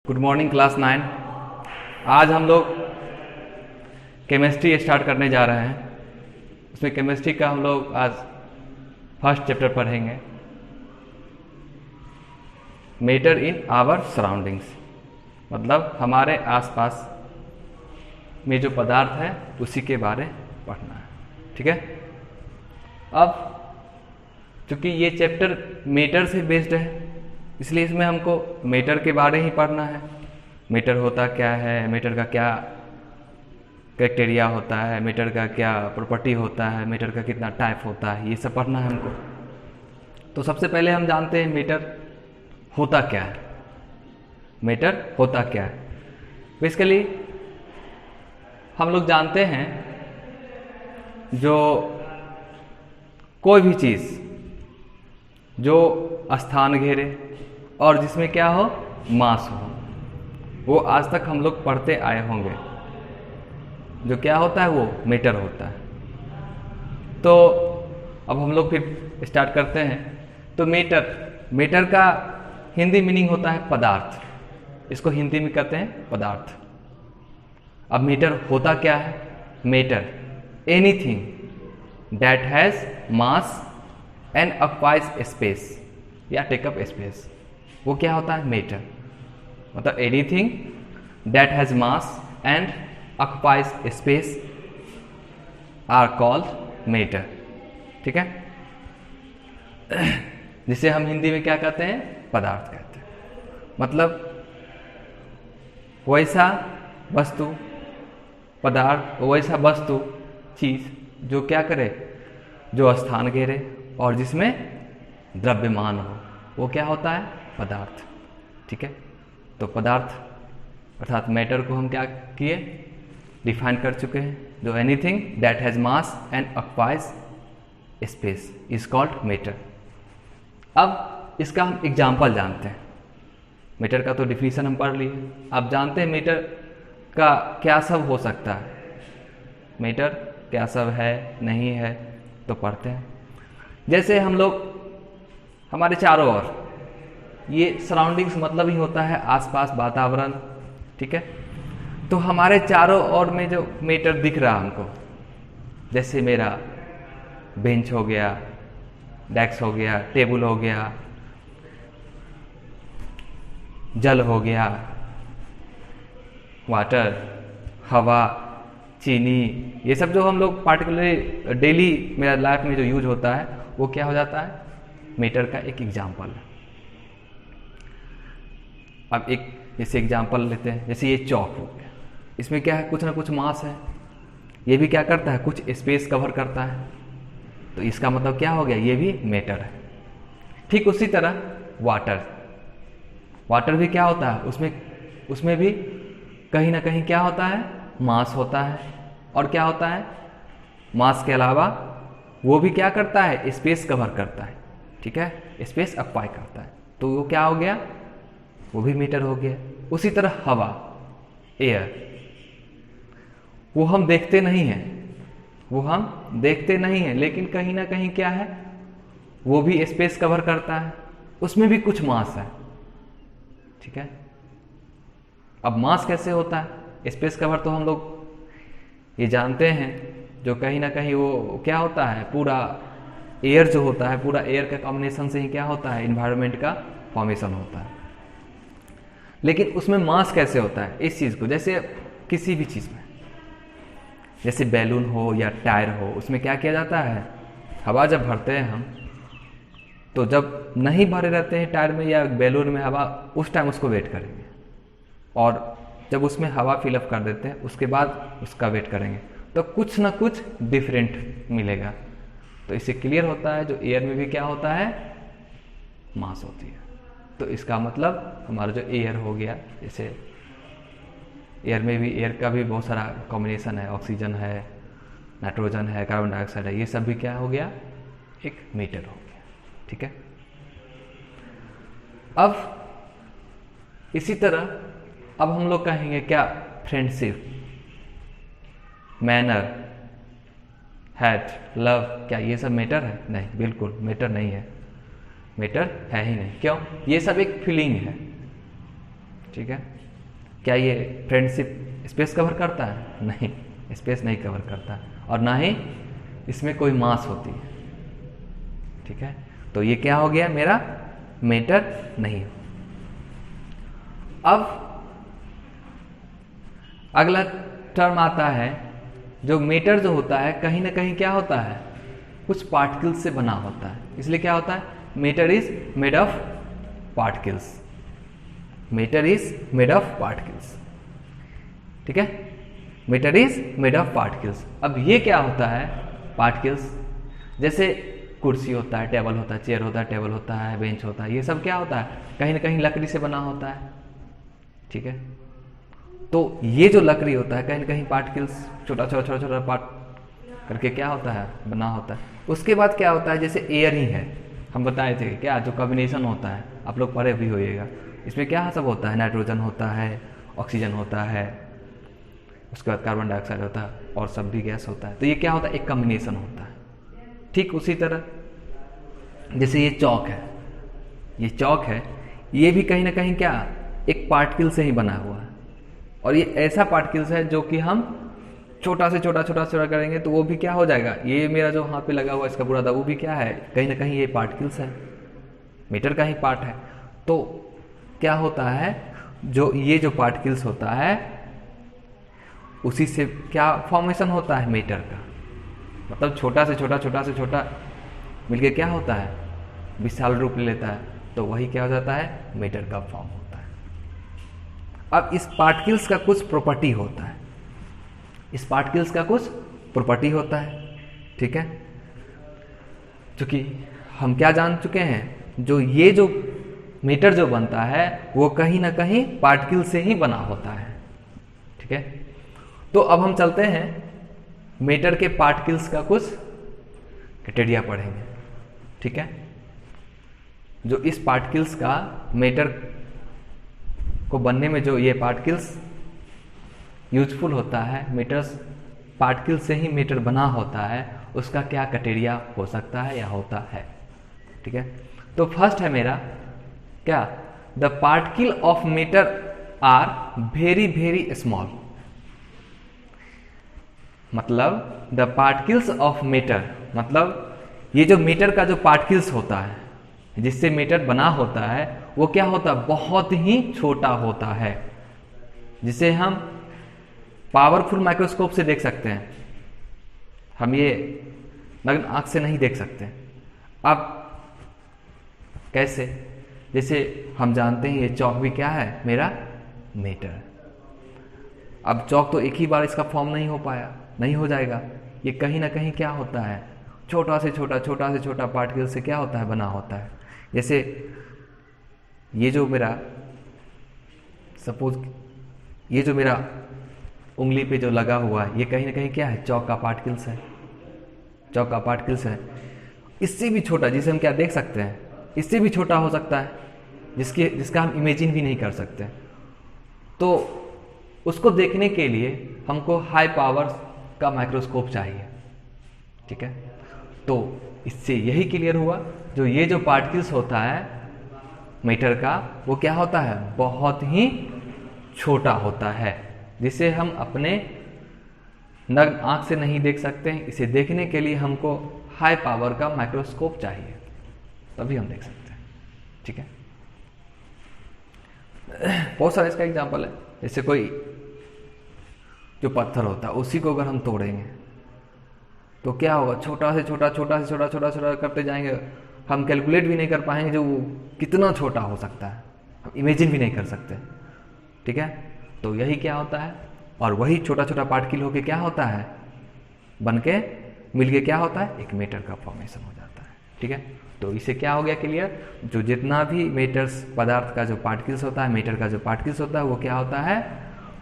Good morning class 9। आज हम लोग केमिस्ट्री स्टार्ट करने जा रहे हैं। उसमें केमिस्ट्री का हम लोग आज फर्स्ट चैप्टर पढ़ेंगे, मैटर इन आवर सराउंडिंग्स, मतलब हमारे आसपास में जो पदार्थ है उसी के बारे पढ़ना है। ठीक है। अब चूँकि ये चैप्टर मैटर से बेस्ड है, इसलिए इसमें हमको मैटर के बारे ही पढ़ना है। मैटर होता क्या है, मैटर का क्या क्राइटेरिया होता है, मैटर का क्या प्रॉपर्टी होता है, मैटर का कितना टाइप होता है, ये सब पढ़ना है हमको। तो सबसे पहले हम जानते हैं मैटर होता क्या है। मैटर होता क्या है, बेसिकली हम लोग जानते हैं जो कोई भी चीज़ जो स्थान घेरे और जिसमें क्या हो, मास हो, वो आज तक हम लोग पढ़ते आए होंगे। जो क्या होता है वो मैटर होता है। तो अब हम लोग फिर स्टार्ट करते हैं। तो मैटर का हिंदी मीनिंग होता है पदार्थ। इसको हिंदी में कहते हैं पदार्थ। अब मैटर होता क्या है? Matter anything that has mass and occupies space या टेक अप स्पेस, वो क्या होता है? मैटर। मतलब anything that has mass and occupies space are called matter. ठीक है। जिसे हम हिंदी में क्या कहते हैं? पदार्थ कहते हैं। मतलब वैसा वस्तु, पदार्थ, वैसा वस्तु, चीज जो क्या करे, जो स्थान घेरे और जिसमें द्रव्यमान हो, वो क्या होता है? पदार्थ। ठीक है। तो पदार्थ अर्थात मैटर को हम क्या किए? डिफाइन कर चुके हैं। जो anything that has mass and occupies space is called matter. अब इसका हम एग्जाम्पल जानते हैं। मैटर का तो डिफिनीशन हम पढ़ लिए। आप जानते हैं मैटर का क्या सब हो सकता है। मैटर क्या सब है, नहीं है, तो पढ़ते हैं। जैसे हम लोग हमारे चारों ओर, ये सराउंडिंग्स मतलब ही होता है आसपास वातावरण। ठीक है। तो हमारे चारों ओर में जो मैटर दिख रहा हमको, जैसे मेरा बेंच हो गया, डेस्क हो गया, टेबल हो गया, जल हो गया, वाटर, हवा, चीनी, ये सब जो हम लोग पार्टिकुलरली डेली मेरा लाइफ में जो यूज होता है, वो क्या हो जाता है? मैटर का एक एग्जाम्पल है। अब एक जैसे एग्जाम्पल लेते हैं, जैसे ये चौक हो गया, इसमें क्या है? कुछ ना कुछ मास है। ये भी क्या करता है? कुछ स्पेस कवर करता है। तो इसका मतलब क्या हो गया? ये भी मैटर है। ठीक उसी तरह वाटर भी क्या होता है? उसमें भी कहीं ना कहीं क्या होता है? मास होता है। और क्या होता है? मास के अलावा वो भी क्या करता है? स्पेस कवर करता है। ठीक है। स्पेस ऑक्युपाई करता है। तो वो क्या हो गया? वो भी मीटर हो गया। उसी तरह हवा, एयर, वो हम देखते नहीं हैं, लेकिन कहीं ना कहीं क्या है? वो भी स्पेस कवर करता है। उसमें भी कुछ मास है। ठीक है। अब मास कैसे होता है? स्पेस कवर तो हम लोग ये जानते हैं, जो कहीं ना कहीं वो क्या होता है? पूरा एयर जो होता है, पूरा एयर का कॉम्बिनेशन से ही क्या होता है? इन्वायरमेंट का फॉर्मेशन होता है। लेकिन उसमें मास कैसे होता है? इस चीज़ को, जैसे किसी भी चीज़ में, जैसे बैलून हो या टायर हो, उसमें क्या किया जाता है? हवा जब भरते हैं हम, तो जब नहीं भरे रहते हैं टायर में या बैलून में हवा, उस टाइम उसको वेट करेंगे, और जब उसमें हवा फिलअप कर देते हैं उसके बाद उसका वेट करेंगे, तो कुछ ना कुछ डिफरेंट मिलेगा। तो इससे क्लियर होता है जो एयर में भी क्या होता है? मास होती है। तो इसका मतलब हमारा जो एयर हो गया, जैसे एयर में भी, एयर का भी बहुत सारा कॉम्बिनेशन है, ऑक्सीजन है, नाइट्रोजन है, कार्बन डाइऑक्साइड है, ये सब भी क्या हो गया? एक मीटर हो गया। ठीक है। अब इसी तरह अब हम लोग कहेंगे क्या? फ्रेंडशिप, मैनर, हैट, लव, क्या ये सब मैटर है? नहीं, बिल्कुल मैटर नहीं है। मैटर है ही नहीं। क्यों? ये सब एक फीलिंग है। ठीक है। क्या ये फ्रेंडशिप स्पेस कवर करता है? नहीं, स्पेस नहीं कवर करता, और ना ही इसमें कोई मास होती है, ठीक है। तो ये क्या हो गया, मेरा मैटर नहीं। अब अगला टर्म आता है, जो मैटर जो होता है कहीं ना कहीं क्या होता है, कुछ पार्टिकल्स से बना होता है, इसलिए क्या होता है, matter is made of particles. Matter is made of particles, ठीक है। Matter is made of particles. अब ये क्या होता है, पार्टिकल्स, जैसे कुर्सी होता है, टेबल होता है, चेयर होता है, टेबल होता है, बेंच होता है, ये सब क्या होता है, कहीं ना कहीं लकड़ी से बना होता है, ठीक है। तो ये जो लकड़ी होता है कहीं ना कहीं पार्टिकल्स छोटा छोटा छोटा छोटा पार्ट करके क्या होता है, बना होता है। उसके बाद क्या होता है, जैसे एयर ही है, हम बताए थे क्या, जो कॉम्बिनेशन होता है, आप लोग पढ़े भी होइएगा, इसमें क्या सब होता है, नाइट्रोजन होता है, ऑक्सीजन होता है, उसके बाद कार्बन डाइऑक्साइड होता है, और सब भी गैस होता है। तो ये क्या होता है, एक कॉम्बिनेशन होता है। ठीक उसी तरह जैसे ये चौक है, ये चौक है, ये भी कहीं ना कहीं क्या, एक पार्टिकल से ही बना हुआ है, और ये ऐसा पार्टिकल्स है जो कि हम छोटा से छोटा छोटा छोटा करेंगे तो वो भी क्या हो जाएगा, ये मेरा जो यहाँ पे लगा हुआ इसका पूरा था, वो भी क्या है, कहीं ना कहीं ये पार्टिकल्स है, मीटर का ही पार्ट है। तो क्या होता है, जो ये जो पार्टिकल्स होता है उसी से क्या फॉर्मेशन होता है, मीटर का, मतलब छोटा से छोटा छोटा से छोटा मिलके क्या होता है, विशाल रूप ले लेता है, तो वही क्या हो जाता है, मीटर का फॉर्म होता है। अब इस पार्टिकल्स का कुछ प्रॉपर्टी होता है, इस पार्टिकल्स का कुछ प्रॉपर्टी होता है, ठीक है। क्योंकि हम क्या जान चुके हैं, जो ये जो मीटर जो बनता है वो कहीं ना कहीं पार्टिकल से ही बना होता है, ठीक है। तो अब हम चलते हैं मीटर के पार्टिकल्स का कुछ क्राइटेरिया पढ़ेंगे, ठीक है। जो इस पार्टिकल्स का मीटर को बनने में जो ये पार्टिकल्स यूजफुल होता है, मीटर्स पार्टिकल से ही मीटर बना होता है, उसका क्या क्राइटेरिया हो सकता है या होता है, ठीक है। तो फर्स्ट है मेरा क्या, the particle of matter are very very small, मतलब द पार्टिकल्स ऑफ मीटर, मतलब ये जो मीटर का जो पार्टिकल्स होता है जिससे मीटर बना होता है वो क्या होता है, बहुत ही छोटा होता है, जिसे हम पावरफुल माइक्रोस्कोप से देख सकते हैं, हम ये नग्न आंख से नहीं देख सकते। अब कैसे, जैसे हम जानते हैं ये चौक भी क्या है, मेरा मीटर। अब चौक तो एक ही बार इसका फॉर्म नहीं हो पाया, नहीं हो जाएगा, ये कहीं ना कहीं क्या होता है, छोटा से छोटा पार्टिकल से क्या होता है, बना होता है। जैसे ये जो मेरा सपोज ये जो मेरा उंगली पे जो लगा हुआ है, ये कहीं ना कहीं क्या है, चौक का पार्टिकल्स है, चौक का पार्टिकल्स है। इससे भी छोटा जिसे हम क्या देख सकते हैं, इससे भी छोटा हो सकता है, जिसका हम इमेजिन भी नहीं कर सकते। तो उसको देखने के लिए हमको हाई पावर का माइक्रोस्कोप चाहिए, ठीक है। तो इससे यही क्लियर हुआ, जो ये जो पार्टिकल्स होता है मीटर का, वो क्या होता है, बहुत ही छोटा होता है, जिसे हम अपने नग्न आंख से नहीं देख सकते हैं। इसे देखने के लिए हमको हाई पावर का माइक्रोस्कोप चाहिए, तभी हम देख सकते हैं, ठीक है। बहुत सारे इसका एग्जांपल है, जैसे कोई जो पत्थर होता है उसी को अगर हम तोड़ेंगे तो क्या होगा, छोटा से छोटा करते जाएंगे, हम कैलकुलेट भी नहीं कर पाएंगे जो कितना छोटा हो सकता है, हम इमेजिन भी नहीं कर सकते, ठीक है। तो यही क्या होता है, और वही छोटा छोटा पार्टिकल होके क्या होता है, बन के मिल के क्या होता है, एक मीटर का फॉर्मेशन हो जाता है, ठीक है। तो इसे क्या हो गया क्लियर, जो जितना भी मीटर्स पदार्थ का जो पार्टिकल्स होता है, मीटर का जो पार्टिकल्स होता है, वो क्या होता है,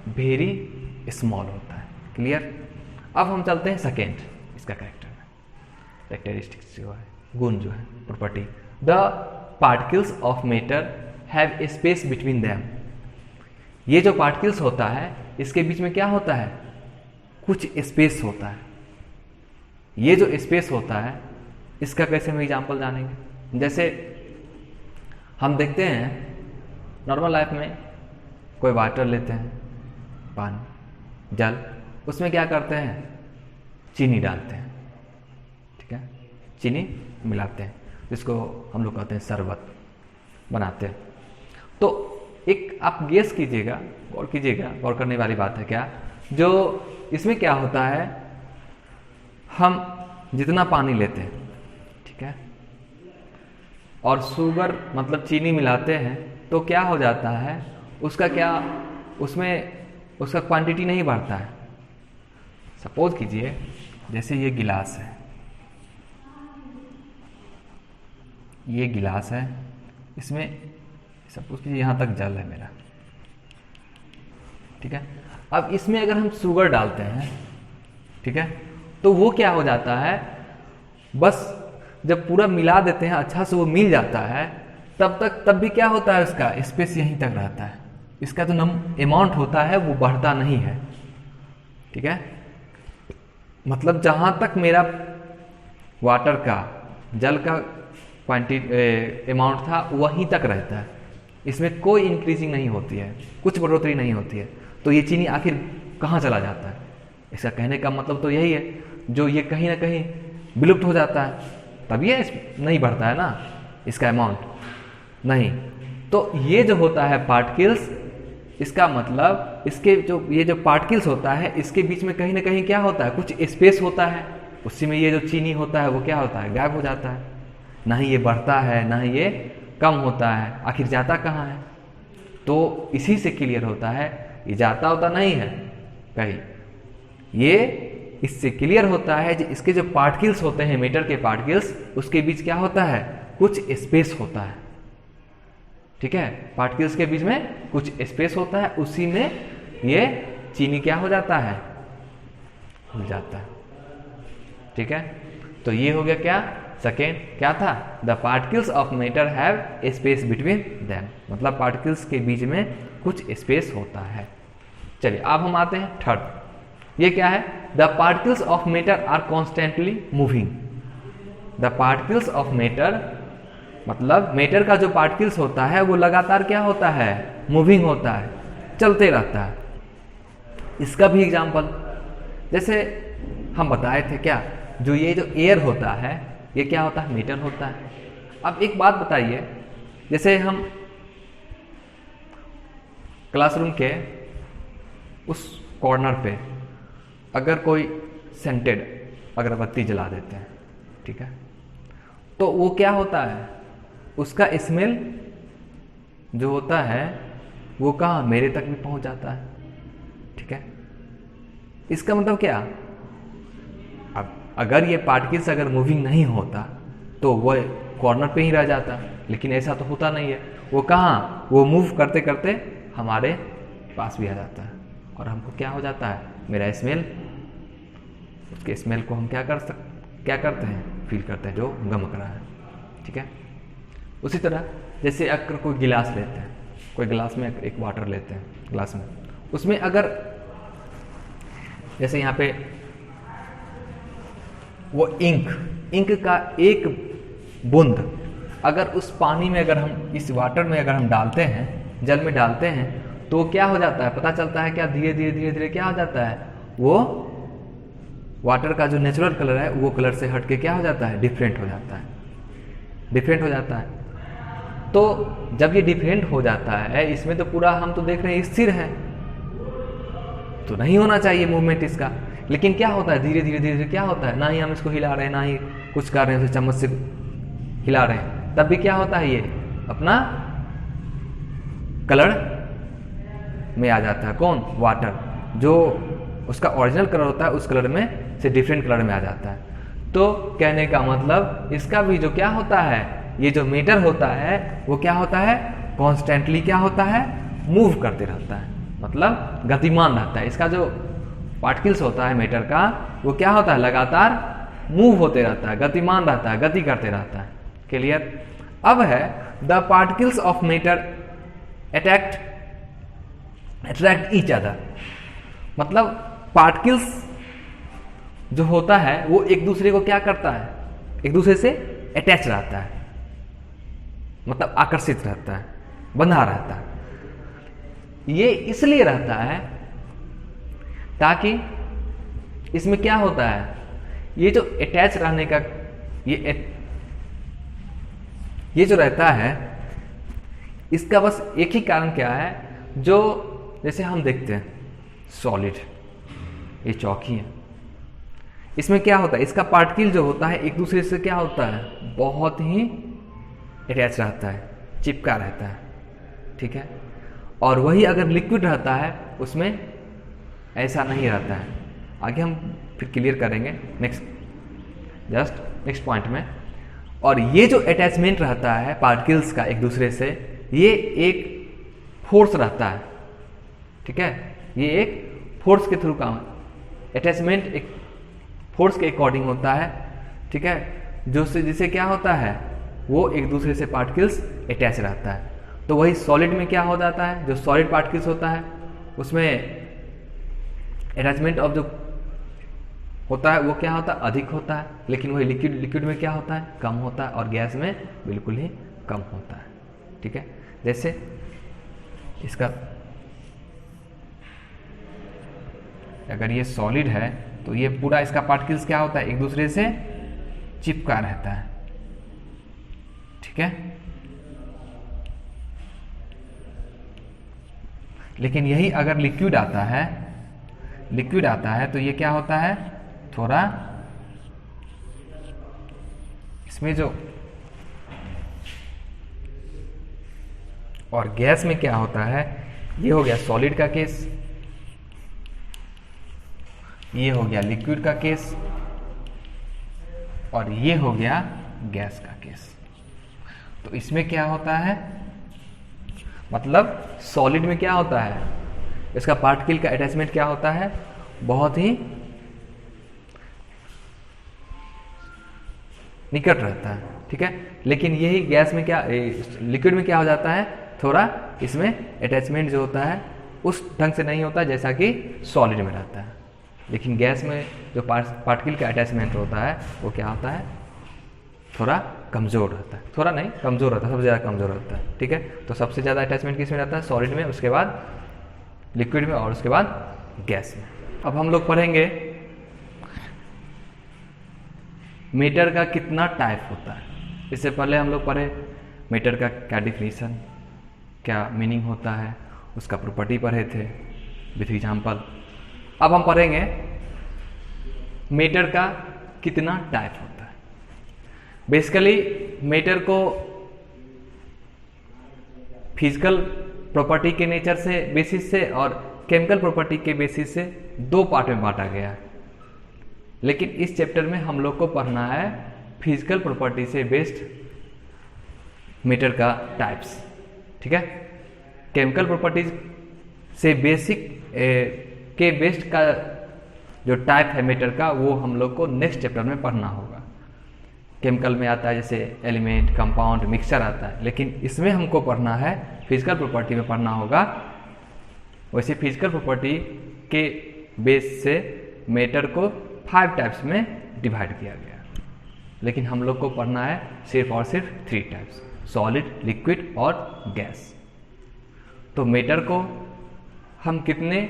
वेरी स्मॉल होता है, क्लियर। अब हम चलते हैं सेकेंड, इसका कैरेक्टरिस्टिक्स जो है, गुण जो है, property, the particles of matter have a space between them. ये जो पार्टिकल्स होता है इसके बीच में क्या होता है, कुछ स्पेस होता है। ये जो स्पेस होता है इसका कैसे हम एग्जाम्पल जानेंगे, जैसे हम देखते हैं नॉर्मल लाइफ में कोई वाटर लेते हैं, पानी, जल, उसमें क्या करते हैं, चीनी डालते हैं, ठीक है, चीनी मिलाते हैं, जिसको हम लोग कहते हैं शरबत बनाते हैं। तो एक आप गेस कीजिएगा, गौर कीजिएगा, गौर करने वाली बात है क्या, जो इसमें क्या होता है, हम जितना पानी लेते हैं, ठीक है, और शुगर मतलब चीनी मिलाते हैं, तो क्या हो जाता है, उसका क्या, उसमें उसका क्वांटिटी नहीं बढ़ता है। सपोज कीजिए जैसे ये गिलास है, ये गिलास है, इसमें सपोज कीजिए यहाँ तक जल है मेरा, ठीक है। अब इसमें अगर हम शुगर डालते हैं, ठीक है, तो वो क्या हो जाता है, बस जब पूरा मिला देते हैं, अच्छा से वो मिल जाता है, तब भी क्या होता है, उसका स्पेस यहीं तक रहता है, इसका जो अमाउंट होता है वो बढ़ता नहीं है, ठीक है। मतलब जहाँ तक मेरा वाटर का, जल का क्वांटिटी अमाउंट था वहीं तक रहता है, इसमें कोई इंक्रीजिंग नहीं होती है, कुछ बढ़ोतरी नहीं होती है। तो ये चीनी आखिर कहाँ चला जाता है, इसका कहने का मतलब तो यही है, जो ये कहीं ना कहीं विलुप्त हो जाता है, तब ये नहीं बढ़ता है ना इसका अमाउंट, नहीं। तो ये जो होता है पार्टिकल्स, इसका मतलब इसके जो ये जो पार्टिकल्स होता है, इसके बीच में कहीं ना कहीं क्या होता है, कुछ स्पेस होता है, उसी में ये जो चीनी होता है वो क्या होता है, गायब हो जाता है, ना ही ये बढ़ता है ना ही ये कम होता है, आखिर जाता कहाँ है। तो इसी से क्लियर होता है, ये जाता होता नहीं है कहीं, ये इससे क्लियर होता है कि इसके जो पार्टिकल्स होते हैं, मैटर के पार्टिकल्स, उसके बीच क्या होता है, कुछ स्पेस होता है, ठीक है, पार्टिकल्स के बीच में कुछ स्पेस होता है, उसी में ये चीनी क्या हो जाता है, घुल जाता है, ठीक है। तो ये हो गया क्या, सेकेंड क्या था, the particles of matter have space between them, मतलब पार्टिकल्स के बीच में कुछ स्पेस होता है। चलिए अब हम आते हैं थर्ड, ये क्या है, the particles of matter are constantly moving. The particles of matter मतलब मैटर का जो पार्टिकल्स होता है वो लगातार क्या होता है, मूविंग होता है, चलते रहता है। इसका भी एग्जाम्पल जैसे हम बताए थे क्या, जो ये जो एयर होता है ये क्या होता है, मैटर होता है। अब एक बात बताइए, जैसे हम क्लासरूम के उस कॉर्नर पे अगर कोई सेंटेड अगरबत्ती जला देते हैं, ठीक है, तो वो क्या होता है, उसका स्मेल जो होता है वो कहाँ, मेरे तक भी पहुंच जाता है, ठीक है। इसका मतलब क्या, अब अगर ये पार्टिकल्स अगर मूविंग नहीं होता तो वो कॉर्नर पे ही रह जाता, लेकिन ऐसा तो होता नहीं है, वो कहाँ, वो मूव करते करते हमारे पास भी आ जाता है, और हमको क्या हो जाता है, मेरा स्मेल, उसके स्मेल को हम क्या करते हैं, फील करते हैं, जो गमक रहा है, ठीक है। उसी तरह जैसे अगर कोई गिलास लेते हैं, कोई गिलास में एक वाटर लेते हैं, गिलास में, उसमें अगर जैसे यहाँ पे वो इंक का एक बूंद अगर उस पानी में, अगर हम इस वाटर में अगर हम डालते हैं, जल में डालते हैं, तो क्या हो जाता है, पता चलता है क्या, धीरे धीरे क्या हो जाता है, वो वाटर का जो नेचुरल कलर है वो कलर से हट के क्या हो जाता है, डिफरेंट हो जाता है, डिफरेंट हो जाता है। तो जब ये डिफरेंट हो जाता है, इसमें तो पूरा हम तो देख रहे हैं स्थिर है, तो नहीं होना चाहिए मूवमेंट इसका, लेकिन क्या होता है, धीरे धीरे क्या होता है, ना ही हम इसको हिला रहे हैं, ना ही कुछ कर रहे हैं, उसे चम्मच से हिला रहे हैं, तब भी क्या होता है, ये अपना कलर में आ जाता है, कौन, वाटर, जो उसका ओरिजिनल कलर होता है उस कलर में से डिफरेंट कलर में आ जाता है। तो कहने का मतलब इसका भी जो क्या होता है, ये जो मैटर होता है वो क्या होता है, कॉन्स्टेंटली क्या होता है, मूव करते रहता है, मतलब गतिमान रहता है। इसका जो पार्टिकल्स होता है मैटर का, वो क्या होता है, लगातार मूव होते रहता है, गतिमान रहता है, गति करते रहता है। क्लियर। अब है the particles of matter attract each other, मतलब पार्टिकल्स जो होता है वो एक दूसरे को क्या करता है, एक दूसरे से अटैच रहता है, मतलब आकर्षित रहता है, बंधा रहता है। ये इसलिए रहता है ताकि इसमें क्या होता है, ये जो अटैच रहने का ये जो रहता है, इसका बस एक ही कारण क्या है, जो जैसे हम देखते हैं सॉलिड, ये चौकी है, इसमें क्या होता है, इसका पार्टिकल जो होता है एक दूसरे से क्या होता है, बहुत ही अटैच रहता है, चिपका रहता है, ठीक है। और वही अगर लिक्विड रहता है उसमें ऐसा नहीं रहता है। आगे हम फिर क्लियर करेंगे नेक्स्ट पॉइंट में। और ये जो अटैचमेंट रहता है पार्टिकल्स का एक दूसरे से, ये एक फोर्स रहता है, ठीक है। ये एक फोर्स के थ्रू काम, अटैचमेंट एक फोर्स के अकॉर्डिंग होता है, ठीक है, जिससे क्या होता है, वो एक दूसरे से पार्टिकल्स अटैच रहता है। तो वही सॉलिड में क्या हो जाता है, जो सॉलिड पार्टिकल्स होता है उसमें अटैचमेंट ऑफ जो होता है वो क्या होता है, अधिक होता है, लेकिन वही लिक्विड में क्या होता है, कम होता है, और गैस में बिल्कुल ही कम होता है, ठीक है। जैसे इसका अगर ये सॉलिड है तो ये पूरा इसका पार्टिकल्स क्या होता है, एक दूसरे से चिपका रहता है, ठीक है। लेकिन यही अगर लिक्विड आता है तो ये क्या होता है, थोड़ा इसमें जो, और गैस में क्या होता है, ये हो गया सॉलिड का केस, ये हो गया लिक्विड का केस, और ये हो गया गैस का केस। तो इसमें क्या होता है, मतलब सॉलिड में क्या होता है, इसका पार्टिकल का अटैचमेंट क्या होता है, बहुत ही निकट रहता है, ठीक है। लेकिन यही गैस में क्या, लिक्विड में क्या हो जाता है, थोड़ा इसमें अटैचमेंट जो होता है उस ढंग से नहीं होता जैसा कि सॉलिड में रहता है। लेकिन गैस में जो पार्टिकल का अटैचमेंट होता है वो क्या होता है, थोड़ा कमज़ोर रहता है, थोड़ा नहीं कमज़ोर रहता है, सबसे ज़्यादा कमज़ोर रहता है, ठीक है। तो सबसे ज़्यादा अटैचमेंट किस में रहता है, सॉलिड में, उसके बाद लिक्विड में, और उसके बाद गैस में। अब हम लोग पढ़ेंगे मीटर का कितना टाइप होता है। इससे पहले हम लोग पढ़े मीटर का क्या डिफिनीशन, क्या मीनिंग होता है, उसका प्रॉपर्टी पढ़े थे विथ एग्जाम्पल। अब हम पढ़ेंगे मीटर का कितना टाइप होता है। बेसिकली मीटर को फिजिकल प्रॉपर्टी के नेचर से बेसिस से और केमिकल प्रॉपर्टी के बेसिस से दो पार्ट में बांटा गया है। लेकिन इस चैप्टर में हम लोग को पढ़ना है फिजिकल प्रॉपर्टी से बेस्ड मीटर का टाइप्स, ठीक है। केमिकल प्रॉपर्टीज से बेसिक के बेस्ड का जो टाइप है मीटर का, वो हम लोग को नेक्स्ट चैप्टर में पढ़ना होगा। केमिकल में आता है जैसे एलिमेंट, कंपाउंड, मिक्सचर आता है, लेकिन इसमें हमको पढ़ना है फिजिकल प्रॉपर्टी में पढ़ना होगा। वैसे फिजिकल प्रॉपर्टी के बेस से मीटर को 5 टाइप्स में डिवाइड किया गया, लेकिन हम लोग को पढ़ना है सिर्फ और सिर्फ 3 टाइप्स, सॉलिड, लिक्विड और गैस। तो मीटर को हम कितने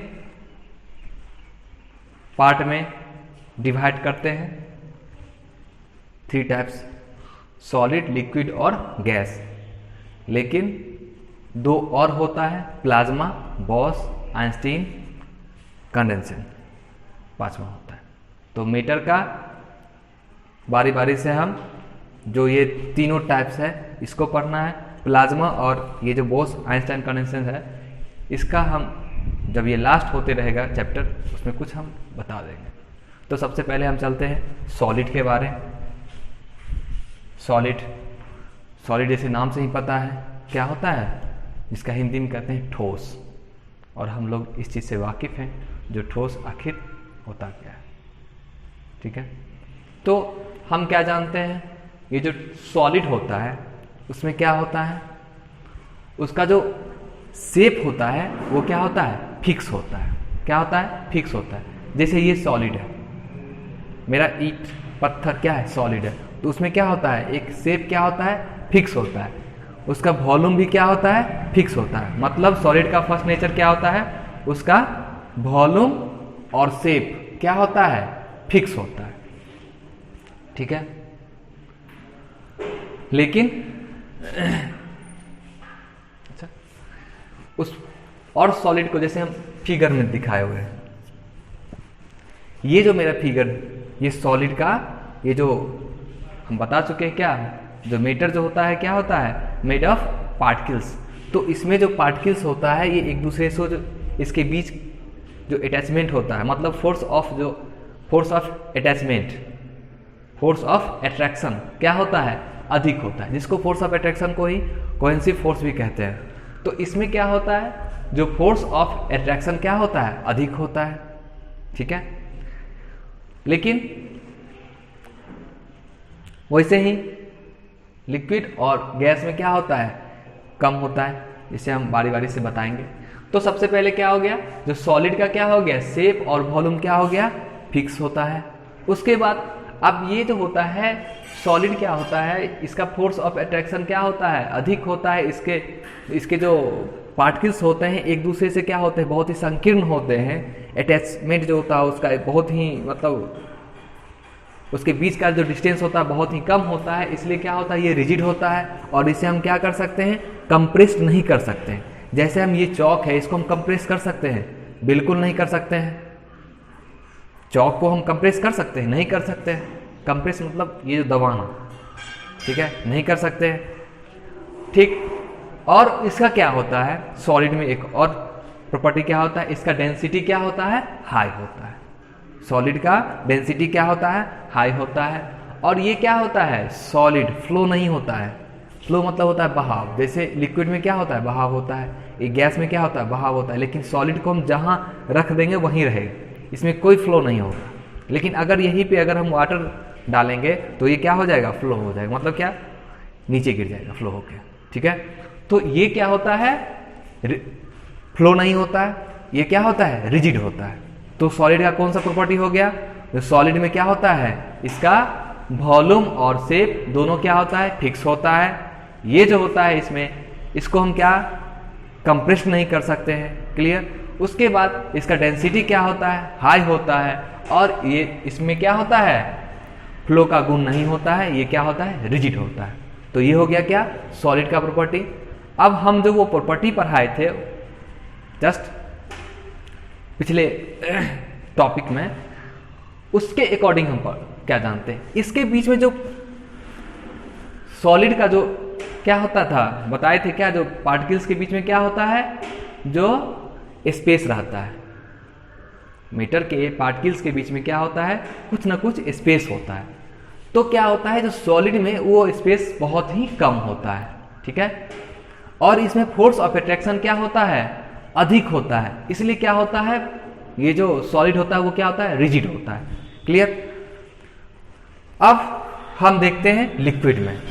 पार्ट में डिवाइड करते हैं, 3 टाइप्स, सॉलिड, लिक्विड और गैस। लेकिन 2 और होता है, प्लाज्मा, बॉस, आइंस्टीन, कंडेंसेशन, 5वां होता है। तो मीटर का बारी बारी से हम जो ये तीनों टाइप्स है इसको पढ़ना है। प्लाज्मा और ये जो बॉस, आइंस्टाइन, कंडेंसेशन है, इसका हम जब ये लास्ट होते रहेगा चैप्टर, उसमें कुछ हम बता देंगे। तो सबसे पहले हम चलते हैं सॉलिड के बारे में। सॉलिड जैसे नाम से ही पता है क्या होता है, जिसका हिंदी में कहते हैं ठोस, और हम लोग इस चीज़ से वाकिफ़ हैं जो ठोस आखिर होता क्या है, ठीक है। तो हम क्या जानते हैं, ये जो सॉलिड होता है उसमें क्या होता है, उसका जो शेप होता है वो क्या होता है, फिक्स होता है। क्या होता है, फिक्स होता है। जैसे ये सॉलिड है, मेरा ईंट पत्थर क्या है, सॉलिड है, तो उसमें क्या होता है, एक शेप क्या होता है, फिक्स होता है। उसका वॉल्यूम भी क्या होता है, फिक्स होता है। मतलब सॉलिड का फर्स्ट नेचर क्या होता है, उसका वॉल्यूम और शेप क्या होता है, फिक्स होता है। ठीक है, लेकिन अच्छा उस और सॉलिड को जैसे हम फिगर में दिखाए हुए हैं, ये जो मेरा फिगर, ये सॉलिड का, ये जो हम बता चुके हैं क्या, जो मैटर जो होता है क्या होता है, मेड ऑफ पार्टिकल्स। तो इसमें जो पार्टिकल्स होता है ये एक दूसरे से जो इसके बीच जो अटैचमेंट होता है, मतलब force of attachment, force of attraction क्या होता है, अधिक होता है, जिसको फोर्स ऑफ अट्रैक्शन को ही कोहेसिव फोर्स भी कहते हैं। तो इसमें क्या होता है, जो फोर्स ऑफ अट्रैक्शन क्या होता है, अधिक होता है। ठीक है, लेकिन वैसे ही लिक्विड और गैस में क्या होता है, कम होता है। इसे हम बारी बारी से बताएंगे। तो सबसे पहले क्या हो गया, जो सॉलिड का क्या हो गया, शेप और वॉल्यूम क्या हो गया, फिक्स होता है। उसके बाद अब ये जो होता है सॉलिड क्या होता है, इसका फोर्स ऑफ अट्रैक्शन क्या होता है, अधिक होता है। इसके जो पार्टिकल्स होते हैं एक दूसरे से क्या होते हैं, बहुत ही संकीर्ण होते हैं। अटैचमेंट जो होता है उसका बहुत ही, मतलब उसके बीच का जो डिस्टेंस होता है बहुत ही कम होता है, इसलिए क्या होता है, ये रिजिड होता है। और इसे हम क्या कर सकते हैं, कंप्रेस नहीं कर सकते हैं। जैसे हम ये चौक है, इसको हम कंप्रेस कर सकते हैं, बिल्कुल नहीं कर सकते हैं। चौक को हम कंप्रेस कर सकते हैं, नहीं कर सकते हैं। कंप्रेस मतलब ये जो दबाना, ठीक है, नहीं कर सकते हैं। ठीक, और इसका क्या होता है, सॉलिड में एक और प्रॉपर्टी क्या होता है, इसका डेंसिटी क्या होता है, हाई होता है। सॉलिड का डेंसिटी क्या होता है, हाई होता है। और ये क्या होता है, सॉलिड फ्लो नहीं होता है। फ्लो मतलब होता है बहाव। जैसे लिक्विड में क्या होता है, बहाव होता है, एक गैस में क्या होता है, बहाव होता है। लेकिन सॉलिड को हम जहाँ रख देंगे वहीं रहेगा, इसमें कोई फ्लो नहीं होगा। लेकिन अगर यहीं पे अगर हम वाटर डालेंगे तो ये क्या हो जाएगा, फ्लो हो जाएगा। मतलब क्या, नीचे गिर जाएगा फ्लो होके। ठीक है, तो ये क्या होता है, फ्लो नहीं होता है, ये क्या होता है, रिजिड होता है। तो सॉलिड का कौन सा प्रॉपर्टी हो गया, जो सॉलिड में क्या होता है, इसका वॉल्यूम और शेप दोनों क्या होता है, फिक्स होता है। ये जो होता है इसमें, इसको हम क्या कंप्रेस नहीं कर सकते हैं। क्लियर। उसके बाद इसका डेंसिटी क्या होता है, हाई होता है। और ये इसमें क्या होता है, फ्लो का गुण नहीं होता है, ये क्या होता है, रिजिड होता है। तो ये हो गया क्या, सॉलिड का प्रॉपर्टी। अब हम जो वो प्रॉपर्टी पढ़ाए थे जस्ट पिछले टॉपिक में, उसके अकॉर्डिंग हम क्या जानते हैं, इसके बीच में जो सॉलिड का जो क्या होता था, बताए थे क्या, जो पार्टिकल्स के बीच में क्या होता है, जो स्पेस रहता है। मैटर के पार्टिकल्स के बीच में क्या होता है, कुछ ना कुछ स्पेस होता है। तो क्या होता है, जो सॉलिड में वो स्पेस बहुत ही कम होता है। ठीक है, और इसमें फोर्स ऑफ अट्रैक्शन क्या होता है, अधिक होता है। इसलिए क्या होता है, ये जो सॉलिड होता है वो क्या होता है, रिजिड होता है। क्लियर। अब हम देखते हैं लिक्विड में।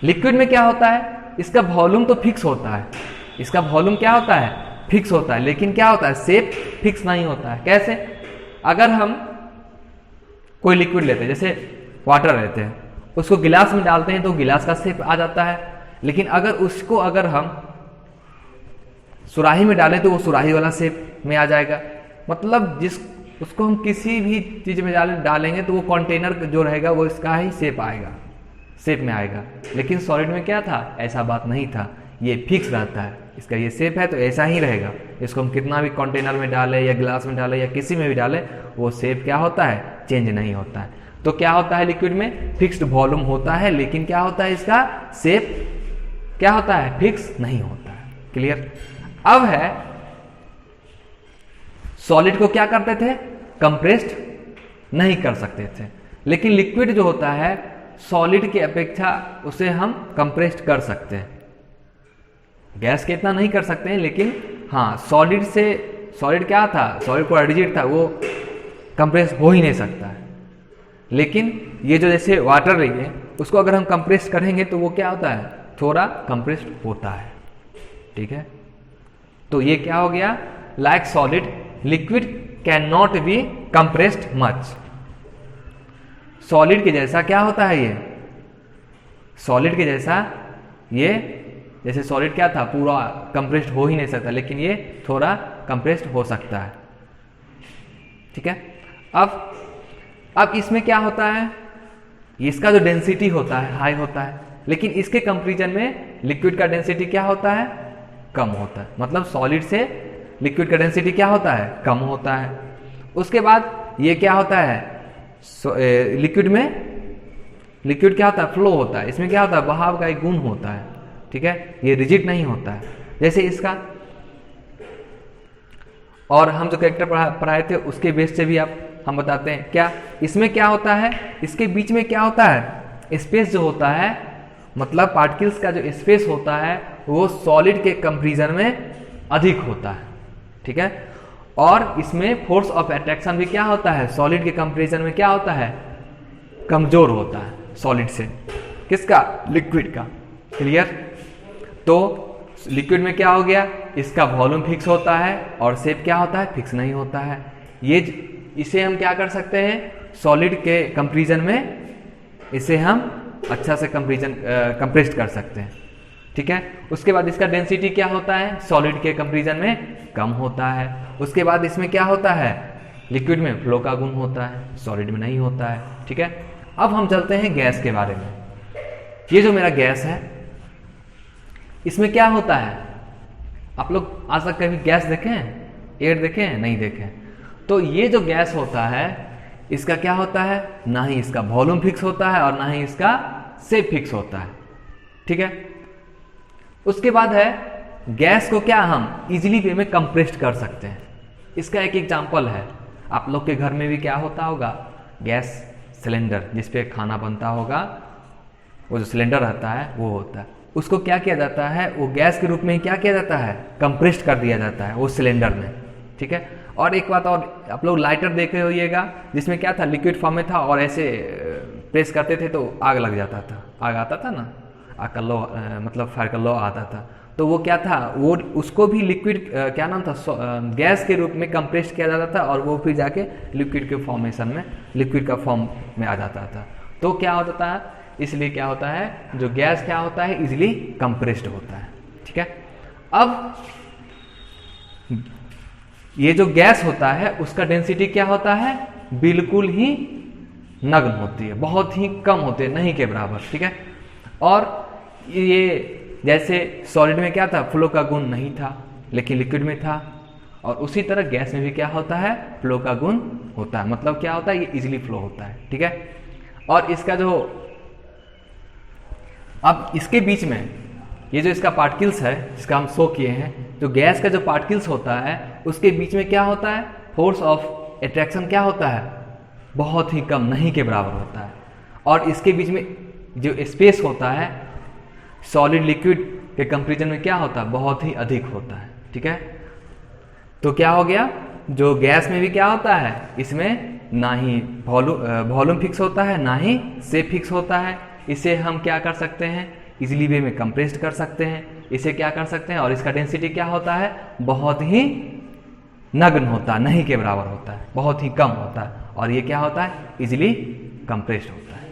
लिक्विड में क्या होता है, इसका वॉल्यूम तो फिक्स होता है, इसका वॉल्यूम क्या होता है, फिक्स होता है। लेकिन क्या होता है, शेप फिक्स नहीं होता है। कैसे, अगर हम कोई लिक्विड लेते हैं, जैसे वाटर लेते हैं, उसको गिलास में डालते हैं तो गिलास का शेप आ जाता है। लेकिन अगर हम सुराही में डालें तो वो सुराही वाला शेप में आ जाएगा। मतलब उसको हम किसी भी चीज में डालेंगे तो वो कंटेनर जो रहेगा वो इसका ही शेप में आएगा। लेकिन सॉलिड में क्या था, ऐसा बात नहीं था, ये फिक्स रहता है। इसका ये शेप है तो ऐसा ही रहेगा। इसको हम कितना भी कंटेनर में डालें या गिलास में डालें या किसी में भी डालें, वो शेप क्या होता है, चेंज नहीं होता है। तो क्या होता है, लिक्विड में फिक्स्ड वॉल्यूम होता है, लेकिन क्या होता है, इसका शेप क्या होता है, फिक्स नहीं होता है। क्लियर। अब है सॉलिड को क्या करते थे, कंप्रेस्ड नहीं कर सकते थे। लेकिन लिक्विड जो होता है सॉलिड की अपेक्षा उसे हम कंप्रेस्ड कर सकते हैं। गैस के इतना नहीं कर सकते हैं, लेकिन हाँ सॉलिड क्या था, सॉलिड को रिजिड था, वो कंप्रेस हो ही नहीं सकता है। लेकिन ये जो जैसे वाटर रही है, उसको अगर हम कंप्रेस करेंगे तो वो क्या होता है, थोड़ा कंप्रेस्ड होता है। ठीक है, तो ये क्या हो गया, like solid liquid can not be compressed much. Solid के जैसा क्या होता है, ये सॉलिड के जैसा ये जैसे सॉलिड क्या था, पूरा कंप्रेस्ड हो ही नहीं सकता, लेकिन ये थोड़ा कंप्रेस्ड हो सकता है। ठीक है, अब इसमें क्या होता है, इसका जो डेंसिटी होता है हाई होता है, लेकिन इसके कंपैरिजन में लिक्विड का डेंसिटी क्या होता है, कम होता है। मतलब सॉलिड से लिक्विड का डेंसिटी क्या होता है, कम होता है। उसके बाद ये क्या होता है, लिक्विड क्या होता है, फ्लो होता है। इसमें क्या होता है, बहाव का एक गुण होता है। ठीक है, ये रिजिड नहीं होता है जैसे इसका। और हम जो कैरेक्टर पढ़ाए थे उसके बेस से भी हम बताते हैं क्या, इसमें क्या होता है, इसके बीच में क्या होता है, स्पेस जो होता है, मतलब पार्टिकल्स का जो स्पेस होता है वो सॉलिड के कंपैरिजन में अधिक होता है। ठीक है, और इसमें फोर्स ऑफ अट्रैक्शन भी क्या होता है, सॉलिड के कंपैरिजन में क्या होता है, कमजोर होता है सॉलिड से। किसका, लिक्विड का। क्लियर। तो लिक्विड में क्या हो गया, इसका वॉल्यूम फिक्स होता है और शेप क्या होता है, फिक्स नहीं होता है। इसे हम क्या कर सकते हैं, सॉलिड के कंपैरिजन में इसे हम अच्छा से कंप्रेस्ड कर सकते हैं। ठीक है, उसके बाद इसका डेंसिटी क्या होता है, सॉलिड के कंपैरिजन में कम होता है। उसके बाद इसमें क्या होता है, लिक्विड में फ्लो का गुण होता है, सॉलिड में नहीं होता है। ठीक है, अब हम चलते हैं गैस के बारे में। ये जो मेरा गैस है, इसमें क्या होता है, आप लोग आज तक कभी गैस देखे हैं, एयर देखे हैं, नहीं देखे हैं। तो ये जो गैस होता है इसका क्या होता है, ना ही इसका वॉल्यूम फिक्स होता है और ना ही इसका शेप फिक्स होता है। ठीक है, उसके बाद है गैस को क्या हम इजीली वे में कंप्रेस्ड कर सकते हैं। इसका एक एग्जांपल है, आप लोग के घर में भी क्या होता होगा, गैस सिलेंडर जिस पे खाना बनता होगा, वो जो सिलेंडर रहता है वो होता है, उसको क्या किया जाता है, वो गैस के रूप में ही क्या किया जाता है, कंप्रेस्ड कर दिया जाता है वो सिलेंडर में। ठीक है, और एक बात और, आप लोग लाइटर देखे होइएगा जिसमें क्या था, लिक्विड फॉर्म में था और ऐसे प्रेस करते थे तो आग लग जाता था, आग आता था ना, आग का लो मतलब फायर का लो आता था। तो वो क्या था, वो उसको भी लिक्विड क्या नाम था, गैस के रूप में कंप्रेस किया जाता था और वो फिर जाके लिक्विड के फॉर्मेशन में, लिक्विड का फॉर्म में आ जाता था। तो क्या होता है, इसलिए क्या होता है, जो गैस क्या होता है, इजीली कंप्रेस्ड होता है। ठीक है, अब ये जो गैस होता है उसका डेंसिटी क्या होता है, बिल्कुल ही नगण्य होती है, बहुत ही कम होती है, नहीं के बराबर। ठीक है, और ये जैसे सॉलिड में क्या था, फ्लो का गुण नहीं था लेकिन लिक्विड में था, और उसी तरह गैस में भी क्या होता है, फ्लो का गुण होता है। मतलब क्या होता है, ये इजीली फ्लो होता है। ठीक है, और इसका जो, अब इसके बीच में ये जो इसका पार्टिकल्स है जिसका हम शो किए हैं, जो गैस का जो पार्टिकल्स होता है उसके बीच में क्या होता है, फोर्स ऑफ अट्रैक्शन क्या होता है, बहुत ही कम, नहीं के बराबर होता है। और इसके बीच में जो स्पेस होता है सॉलिड लिक्विड के कंपैरिजन में क्या होता है, बहुत ही अधिक होता है। ठीक है, तो क्या हो गया, जो गैस में भी क्या होता है, इसमें ना ही वॉल्यूम फिक्स होता है ना ही शेप फिक्स होता है। इसे हम क्या कर सकते हैं, इजीली वे में कंप्रेस्ड कर सकते हैं, इसे क्या कर सकते हैं, और इसका डेंसिटी क्या होता है, बहुत ही नगण्य होता है, नहीं के बराबर होता है, बहुत ही कम होता है, और ये क्या होता है, इजीली कंप्रेस्ड होता है।